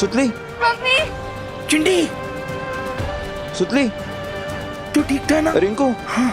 सुतली, मम्मी, चिंडी, सुतली, तू ठीक था ना? रिंकू, हाँ।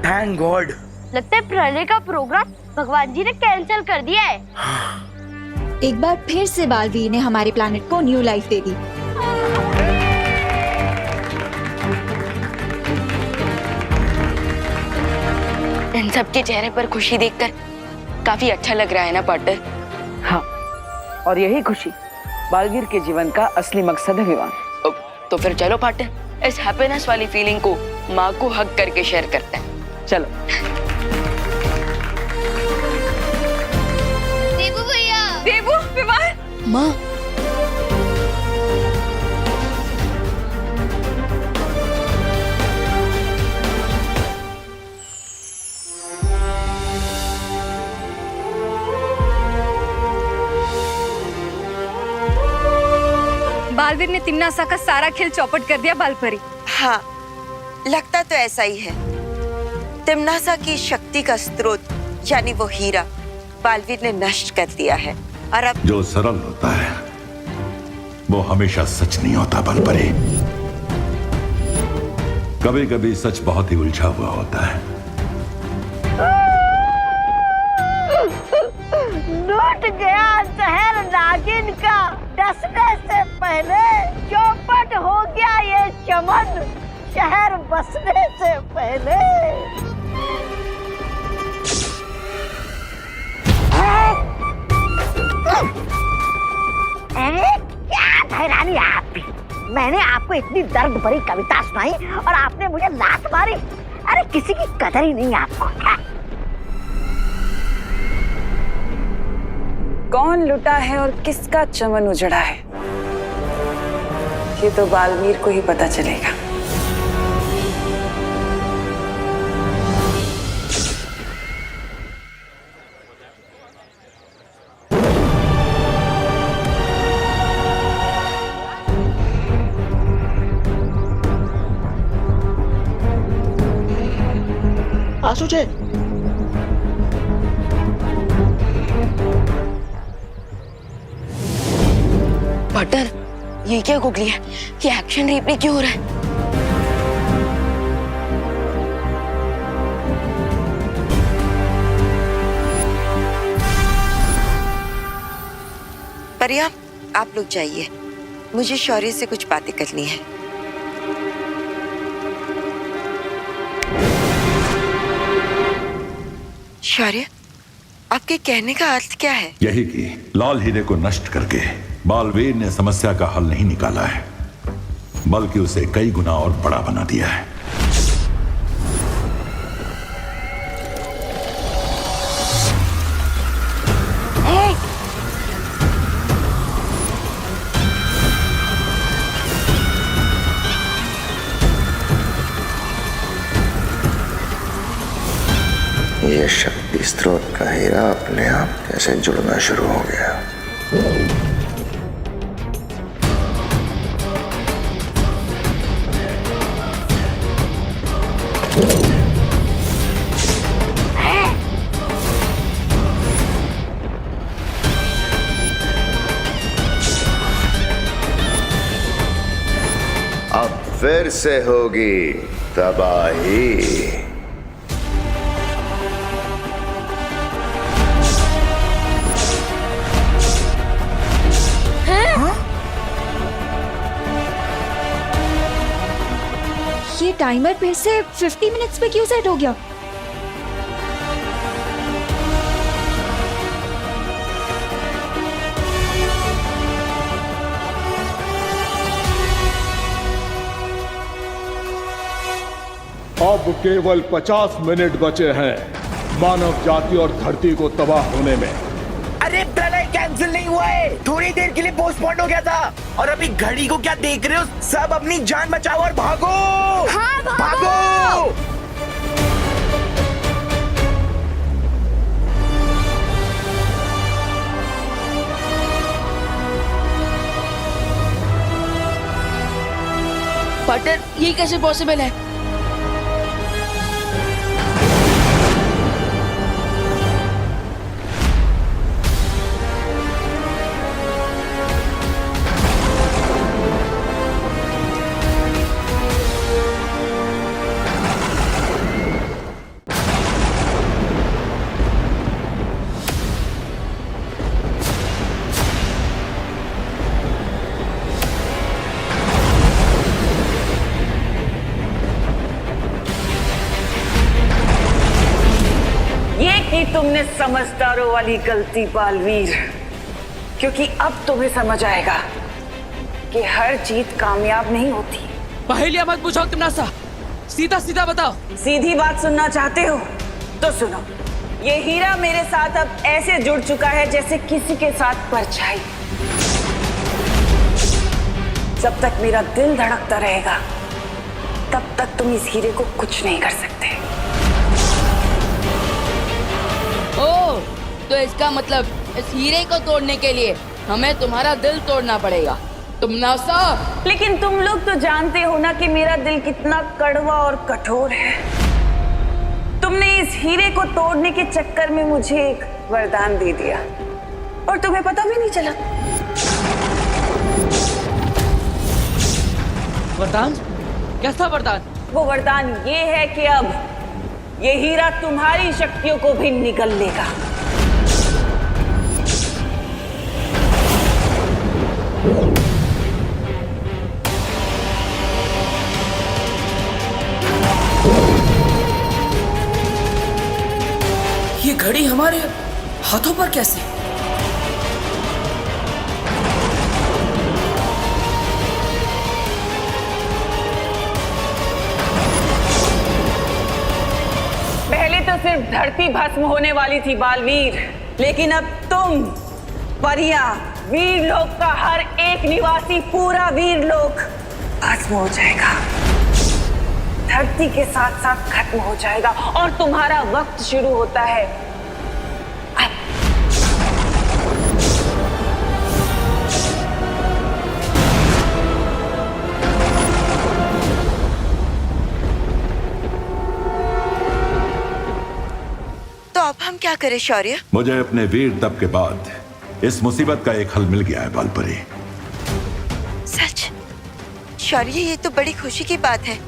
Thank God. लगता है प्रलय का प्रोग्राम भगवान जी ने कैंसिल कर दिया है। एक बार फिर से बालवीर ने हमारे प्लैनेट को न्यू लाइफ दे दी। इन सबके चेहरे पर खुशी देखकर काफी अच्छा लग रहा है ना पार्टनर? हाँ, और यही खुशी बालवीर के जीवन का असली मकसद है विवान। तो फिर चलो पार्टनर, इस हैप्पीनेस वाली फीलिंग को माँ को हग करके शेयर करते हैं। चलो। देवू भैया, देवू, विवान, माँ, बालवीर ने तिम्नासा का सारा खेल चौपट कर दिया बालपरी। हाँ, लगता तो ऐसा ही है। तिम्नासा की शक्ति का स्रोत यानी वो हीरा बालवीर ने नष्ट कर दिया है और अब जो सरल होता है वो हमेशा सच नहीं होता बलपरी। कभी कभी सच बहुत ही उलझा हुआ होता है। लूट गया शहर नागिन का, डसने से पहले चौपट हो गया ये चमन, शहर बसने से पहले। अरे क्या हैरानी आपकी, मैंने आपको इतनी दर्द भरी कविता सुनाई और आपने मुझे लात मारी। अरे किसी की कदर ही नहीं आपको। कौन लुटा है और किसका चमन उजड़ा है, ये तो बालवीर को ही पता चलेगा। आंसू छे। पार्टनर, ये क्या गुगली है? ये एक्शन रिप्ले क्यों हो रहा है? परिया, आप लोग जाइए, मुझे शौर्य से कुछ बातें करनी है। शौर्य, आपके कहने का अर्थ क्या है? यही कि लाल हीरे को नष्ट करके बालवीर ने समस्या का हल नहीं निकाला है, बल्कि उसे कई गुना और बड़ा बना दिया है। ये शक्ति स्रोत का हीरा अपने आप कैसे जुड़ना शुरू हो गया। अब फिर से होगी तबाही। ये टाइमर फिर से 50 मिनट्स पे क्यों सेट हो गया? अब केवल 50 मिनट बचे हैं मानव जाति और धरती को तबाह होने में। अरे प्रलय कैंसिल नहीं हुआ है, थोड़ी देर के लिए पोस्टपोन हो गया था। और अभी घड़ी को क्या देख रहे हो? सब अपनी जान बचाओ और भागो। हाँ, भागो। पार्टनर, ये कैसे पॉसिबल है? की तुमने समझदारों वाली गलती बालवीर, क्योंकि अब तुम्हें समझ आएगा कि हर जीत कामयाब नहीं होती। पहेलियां मत पूछो तमन्ना, सीधा सीधा बताओ। सीधी बात सुनना चाहते हो तो सुनो। ये हीरा मेरे साथ अब ऐसे जुड़ चुका है जैसे किसी के साथ परछाई। जब तक मेरा दिल धड़कता रहेगा तब तक तुम इस हीरे को कुछ नहीं कर सकते। ओह, तो इसका मतलब इस हीरे को तोड़ने के लिए हमें तुम्हारा दिल तोड़ना पड़ेगा तमन्ना। लेकिन तुम लोग तो जानते हो ना कि मेरा दिल कितना कड़वा और कठोर है। तुमने इस हीरे को तोड़ने के चक्कर में मुझे एक वरदान दे दिया और तुम्हें पता भी नहीं चला। वरदान? कैसा वरदान? वो वरदान ये है कि अब ये हीरा तुम्हारी शक्तियों को भी निगल लेगा। ये घड़ी हमारे हाथों पर कैसे? पहले तो सिर्फ धरती भस्म होने वाली थी बालवीर, लेकिन अब तुम परियां, वीर लोक का हर एक निवासी, पूरा वीर लोक भस्म हो जाएगा, धरती के साथ साथ खत्म हो जाएगा और तुम्हारा वक्त शुरू होता है अब। तो अब हम क्या करें शौर्य? मुझे अपने वीर तप के बाद इस मुसीबत का एक हल मिल गया है बालपरी। सच? शौर्य, ये तो बड़ी खुशी की बात है।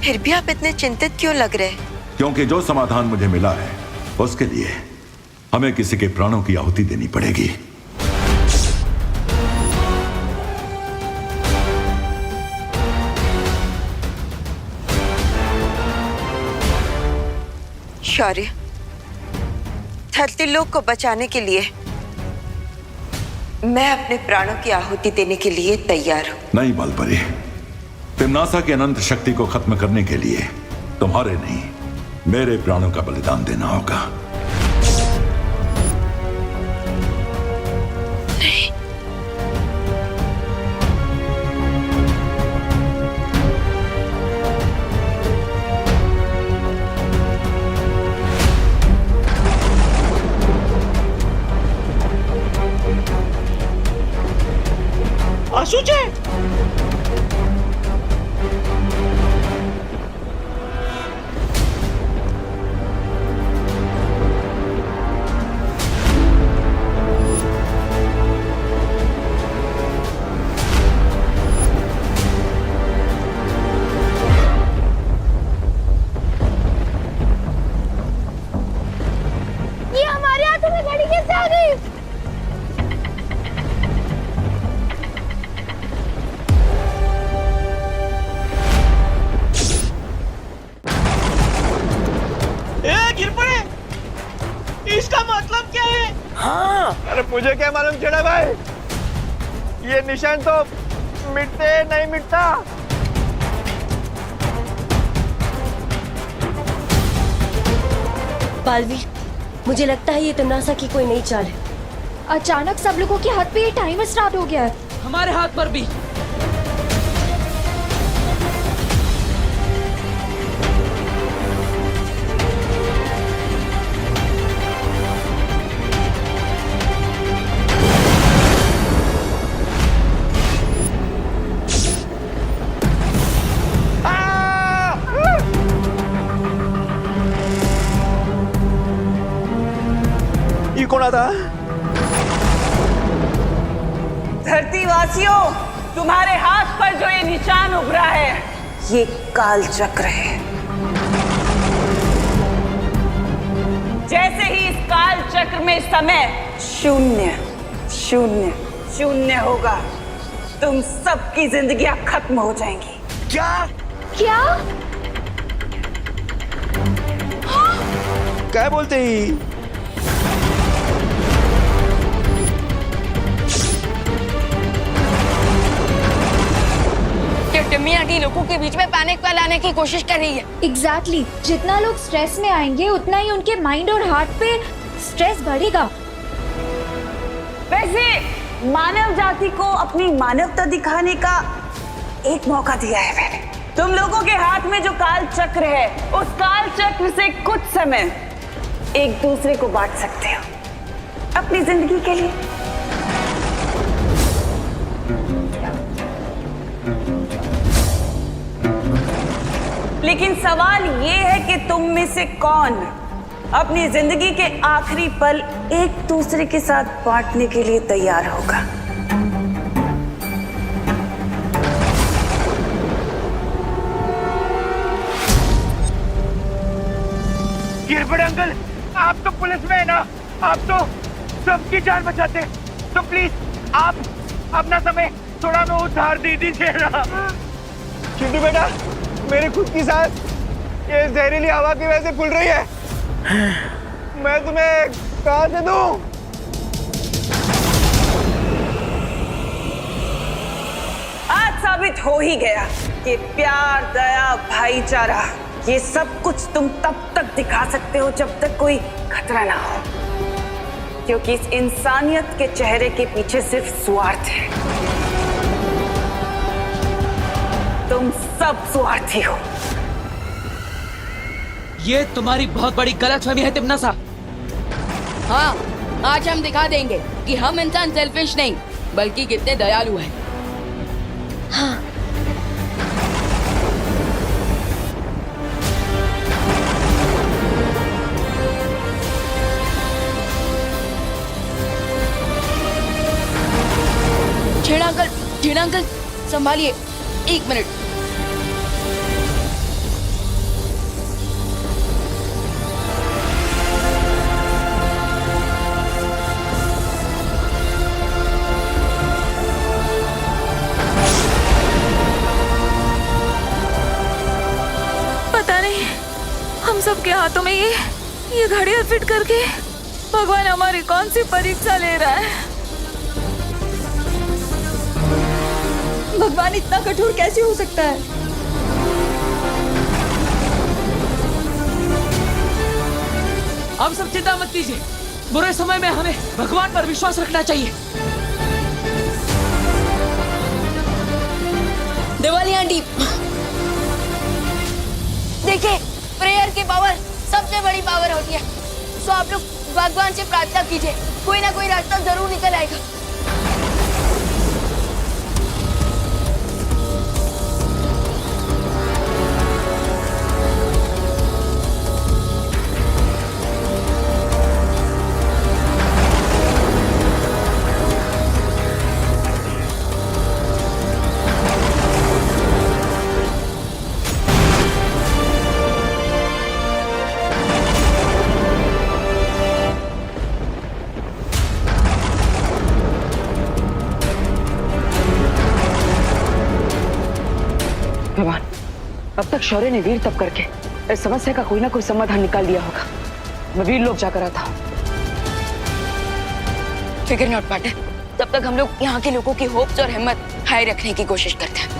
फिर भी आप इतने चिंतित क्यों लग रहे हैं? क्योंकि जो समाधान मुझे मिला है उसके लिए हमें किसी के प्राणों की आहुति देनी पड़ेगी। शौर्य, धरती लोक को बचाने के लिए मैं अपने प्राणों की आहुति देने के लिए तैयार हूं। नहीं बालपरी, तिम्नासा की अनंत शक्ति को खत्म करने के लिए तुम्हारे नहीं, मेरे प्राणों का बलिदान देना होगा। नहीं। आशुचे, ये हमारे हाथों में घड़ी कैसे आ गई? गिर पड़े। इसका मतलब क्या है? हाँ, अरे मुझे क्या मालूम चढ़ा भाई, ये निशान तो मिटते नहीं मिटता। बालवीर, मुझे लगता है ये तमन्ना की कोई नई चाल है। अचानक सब लोगों के हाथ पे ये टाइमर स्टार्ट हो गया है। हमारे हाथ पर भी। ये कौन आता? धरतीवासियों, तुम्हारे हाथ पर जो ये निशान उभरा है ये काल चक्र है। जैसे ही इस काल चक्र में समय 0 0 0 होगा, तुम सबकी जिंदगियां खत्म हो जाएंगी। क्या? क्या? काय बोलते ही? टिम्मी आंटी लोगों के बीच में पैनिक फैलाने की कोशिश कर रही है। एग्जैक्टली जितना लोग स्ट्रेस में आएंगे उतना ही उनके माइंड और हार्ट पे स्ट्रेस बढ़ेगा। वैसे मानव जाति को अपनी मानवता दिखाने का एक मौका दिया है मैंने। तुम लोगों के हाथ में जो काल चक्र है, उस काल चक्र से कुछ समय एक दूसरे को बांट सकते हो अपनी जिंदगी के लिए। लेकिन सवाल ये है कि तुम में से कौन अपनी जिंदगी के आखिरी पल एक दूसरे के साथ बांटने के लिए तैयार होगा। गिरबड़े अंकल, आप तो पुलिस में है ना, आप तो सबकी जान बचाते हैं, तो प्लीज आप अपना समय थोड़ा ना उधार दे दीजिए ना। चिंटू बेटा, मेरी खुद की सांस ये जहरीली हवा की वजह से फूल रही है, मैं तुम्हें कहां से दूं? आज साबित हो ही गया कि प्यार, दया, भाईचारा ये सब कुछ तुम तब तक दिखा सकते हो जब तक कोई खतरा ना हो, क्योंकि इस इंसानियत के चेहरे के पीछे सिर्फ स्वार्थ है। तुम सब स्वार्थी हो। ये तुम्हारी बहुत बड़ी गलतफहमी है तिम्नासा। हाँ, आज हम दिखा देंगे कि हम इंसान सेल्फिश नहीं बल्कि कितने दयालु हैं। हाँ। छेड़ा अंकल संभालिए, 1 मिनट। पता नहीं हम सबके हाथों में ये घड़ियां फिट करके भगवान हमारी कौन सी परीक्षा ले रहा है। भगवान इतना कठोर कैसे हो सकता है? आप सब चिंता मत कीजिए, बुरे समय में हमें भगवान पर विश्वास रखना चाहिए। दिवाली आंटी, देखिए प्रेयर की पावर सबसे बड़ी पावर होती है, तो आप लोग भगवान से प्रार्थना कीजिए, कोई ना कोई रास्ता जरूर निकल आएगा। भगवान, अब तक शौर्य ने वीर तप करके इस समस्या का कोई ना कोई समाधान निकाल दिया होगा। मैं वीर लोग जाकर आता हूँ। फिक्र नॉट पांडे, तब तक हम लोग यहाँ के लोगों की होप्स और हिम्मत हाई रखने की कोशिश करते हैं।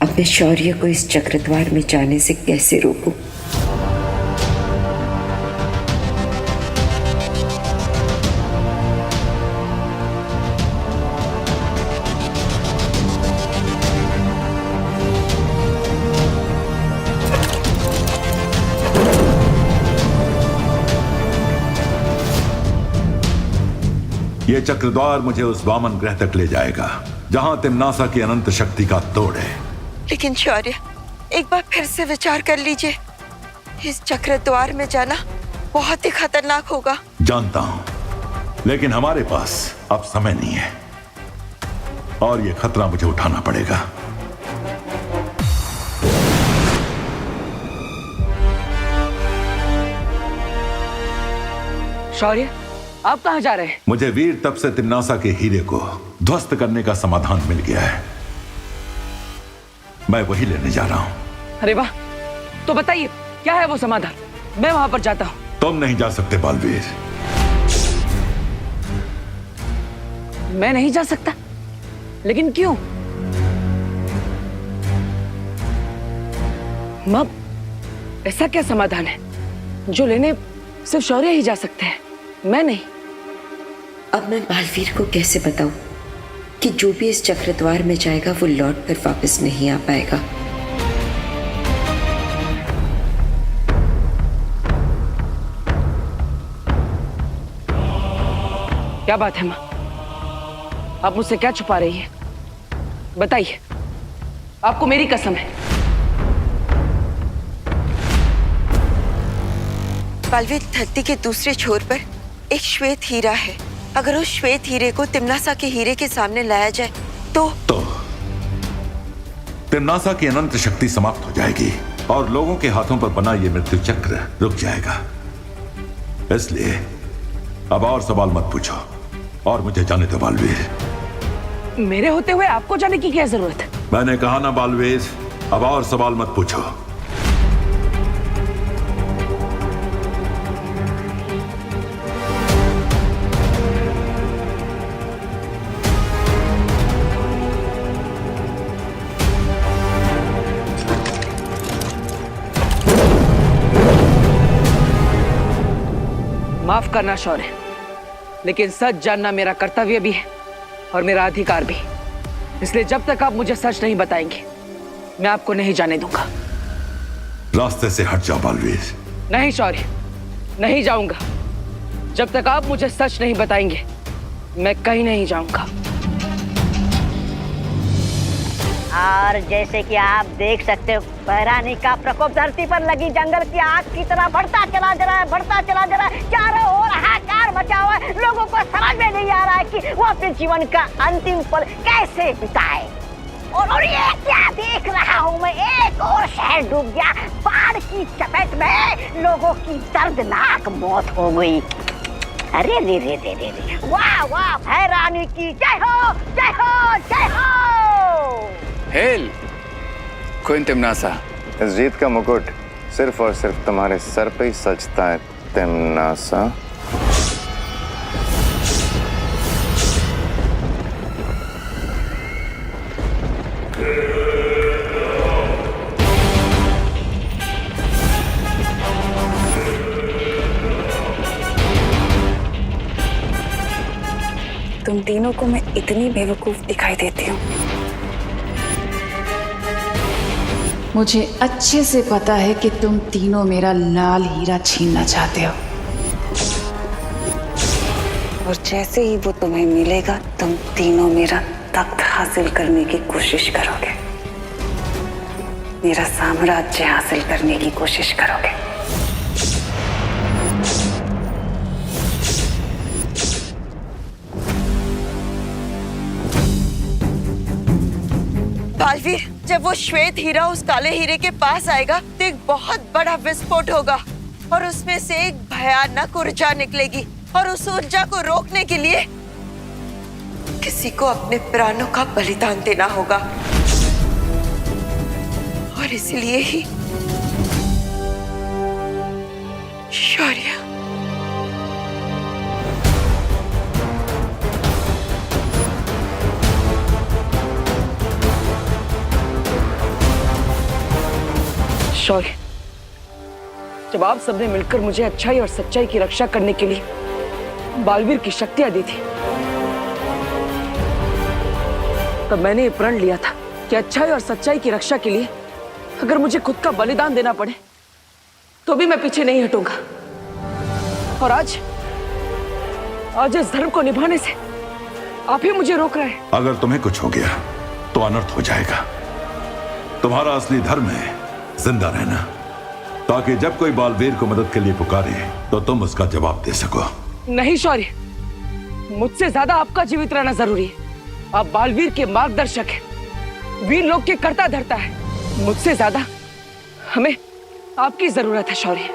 अब मैं शौर्य को इस चक्रद्वार में जाने से कैसे रोकूं? ये चक्रद्वार मुझे उस वामन ग्रह तक ले जाएगा जहां तिम्नासा की अनंत शक्ति का तोड़ है। लेकिन शौर्य, एक बार फिर से विचार कर लीजिए, इस चक्रद्वार में जाना बहुत ही खतरनाक होगा। जानता हूं, लेकिन हमारे पास अब समय नहीं है और ये खतरा मुझे उठाना पड़ेगा। शौर्य, आप कहाँ जा रहे हैं? मुझे वीर तप से तिम्नासा के हीरे को ध्वस्त करने का समाधान मिल गया है। मैं वही लेने जा रहा हूं। अरे वाह, तो बताइए क्या है वो समाधान? मैं वहां पर जाता हूं। तुम नहीं जा सकते बालवीर। मैं नहीं जा सकता? लेकिन क्यों? मां, ऐसा क्या समाधान है जो लेने सिर्फ शौर्य ही जा सकते हैं, मैं नहीं? अब मैं बालवीर को कैसे बताऊं कि जो भी इस चक्रद्वार में जाएगा वो लौट कर वापस नहीं आ पाएगा। क्या बात है मां? आप मुझसे क्या छुपा रही है? बताइए, आपको मेरी कसम है। बालवीर, धरती के दूसरे छोर पर एक श्वेत हीरा है। अगर उस श्वेत हीरे को तिम्नासा के हीरे के सामने लाया जाए तो तिम्नासा की अनंत शक्ति समाप्त हो जाएगी और लोगों के हाथों पर बना ये मृत्यु चक्र रुक जाएगा। इसलिए अब और सवाल मत पूछो और मुझे जाने दो बालवीर। मेरे होते हुए आपको जाने की क्या जरूरत है? मैंने कहा ना बालवीर, अब और सवाल मत पूछो। माफ करना शौर्य, लेकिन सच जानना मेरा कर्तव्य भी है और मेरा अधिकार भी। इसलिए जब तक आप मुझे सच नहीं बताएंगे मैं आपको नहीं जाने दूंगा। रास्ते से हट जाओ बालवीर। नहीं शौर्य, नहीं जाऊंगा। जब तक आप मुझे सच नहीं बताएंगे मैं कहीं नहीं जाऊंगा। और जैसे कि आप देख सकते हो, बहरानी का प्रकोप धरती पर लगी जंगल की आग की तरह बढ़ता चला जा रहा है, बढ़ता चला जा रहा है। चारों ओर हाहाकार मचा हुआ है। लोगों को समझ में नहीं आ रहा है कि वो अपने जीवन का अंतिम पल कैसे बिताए। और ये क्या देख रहा हूँ मैं, एक और शहर डूब गया बाढ़ की चपेट में। लोगों की दर्दनाक मौत हो गई। अरे रे रे रे रे रे, वाह वाह, बहरानी की जय हो, जय हो, जय हो। हेल क्वीन तिम्नासा, इस जीत का मुकुट सिर्फ और सिर्फ तुम्हारे सर पे ही सजता है तिम्नासा। तुम तीनों को मैं इतनी बेवकूफ दिखाई देती हूँ? मुझे अच्छे से पता है कि तुम तीनों मेरा लाल हीरा छीनना चाहते हो। और जैसे ही वो तुम्हें मिलेगा तुम तीनों मेरा तख्त हासिल करने की कोशिश करोगे, मेरा साम्राज्य हासिल करने की कोशिश करोगे। बालवीर, जब वो श्वेत हीरा उस काले हीरे के पास आएगा तो एक बहुत बड़ा विस्फोट होगा और उसमें से एक भयानक ऊर्जा निकलेगी और उस ऊर्जा को रोकने के लिए किसी को अपने प्राणों का बलिदान देना होगा। और इसलिए ही शौर्य, शौर्य, जब आप सबने मिलकर मुझे अच्छाई और सच्चाई की रक्षा करने के लिए बालवीर की शक्तियां दी थी, तब मैंने ये प्रण लिया था कि अच्छाई और सच्चाई की रक्षा के लिए अगर मुझे खुद का बलिदान देना पड़े तो भी मैं पीछे नहीं हटूंगा। और आज इस धर्म को निभाने से आप ही मुझे रोक रहे हैं। अगर तुम्हें कुछ हो गया तो अनर्थ हो जाएगा। तुम्हारा असली धर्म है जिंदा रहना, ताकि जब कोई बालवीर को मदद के लिए पुकारे तो तुम उसका जवाब दे सको। नहीं शौर्य, मुझसे ज्यादा आपका जीवित रहना जरूरी है। आप बालवीर के मार्गदर्शक हैं, वीर लोग के कर्ता धर्ता है। मुझसे ज्यादा हमें आपकी जरूरत है शौर्य।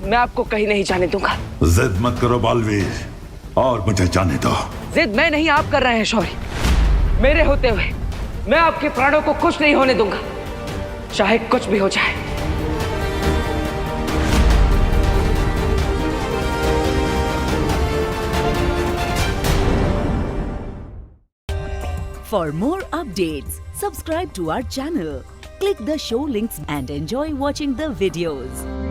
मैं आपको कहीं नहीं जाने दूंगा। जिद मत करो बालवीर, और मुझे जाने दो। जिद मैं नहीं, आप कर रहे हैं शौर्य। मेरे होते हुए मैं आपके प्राणों को कुछ नहीं होने दूंगा, चाहे कुछ भी हो जाए। For more updates, subscribe to our channel, click the show links and enjoy watching the videos.